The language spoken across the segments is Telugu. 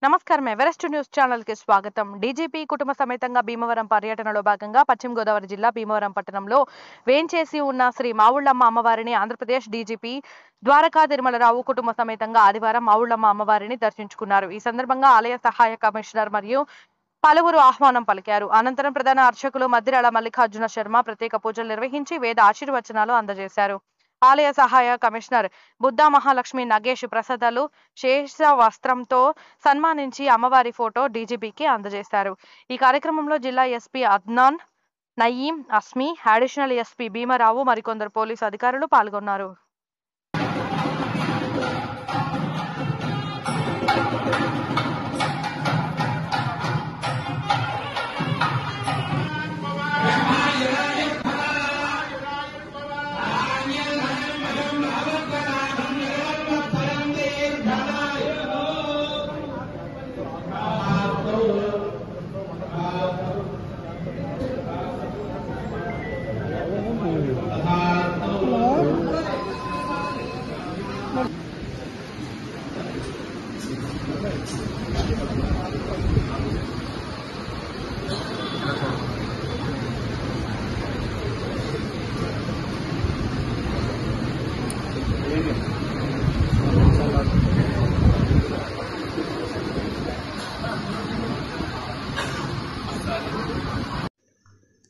నమస్కారం ఎవరెస్ట్ న్యూస్ ఛానల్ కి స్వాగతం. డీజీపీ కుటుంబ సమేతంగా భీమవరం పర్యటనలో భాగంగా పశ్చిమ గోదావరి జిల్లా భీమవరం పట్టణంలో వేంచేసి ఉన్న శ్రీ మావుళ్ళమ్మ అమ్మవారిని ఆంధ్రప్రదేశ్ డీజీపీ ద్వారకా తిరుమలరావు కుటుంబ సమేతంగా ఆదివారం మావుళ్ళమ్మ అమ్మవారిని దర్శించుకున్నారు. ఈ సందర్భంగా ఆలయ సహాయ కమిషనర్ మరియు పలువురు ఆహ్వానం పలికారు. అనంతరం ప్రధాన అర్చకులు మద్దిరాల మల్లికార్జున శర్మ ప్రత్యేక పూజలు నిర్వహించి వేద ఆశీర్వచనాలు అందజేశారు. ఆలయ సహాయ కమిషనర్ బుద్ధా మహాలక్ష్మి నగేష్ ప్రసాదాలు శేష వస్త్రంతో సన్మానించి అమ్మవారి ఫోటో డీజీపీకి అందజేశారు. ఈ కార్యక్రమంలో జిల్లా ఎస్పీ అద్నాన్ నయీం, అస్మి, అడిషనల్ ఎస్పీ భీమరావు, మరికొందరు పోలీసు అధికారులు పాల్గొన్నారు.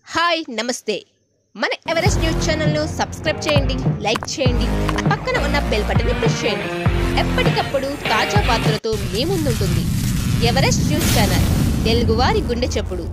హాయ్, నమస్తే. మన ఎవరెస్ట్ న్యూస్ ఛానల్ను సబ్స్క్రైబ్ చేయండి, లైక్ చేయండి, పక్కన ఉన్న బెల్ బటన్ని ప్రెస్ చేయండి. ఎప్పటికప్పుడు తాజా వార్తలతో మీ ముందుంటుంది ఎవరెస్ట్ న్యూస్ ఛానల్, తెలుగువారి గుండె చప్పుడు.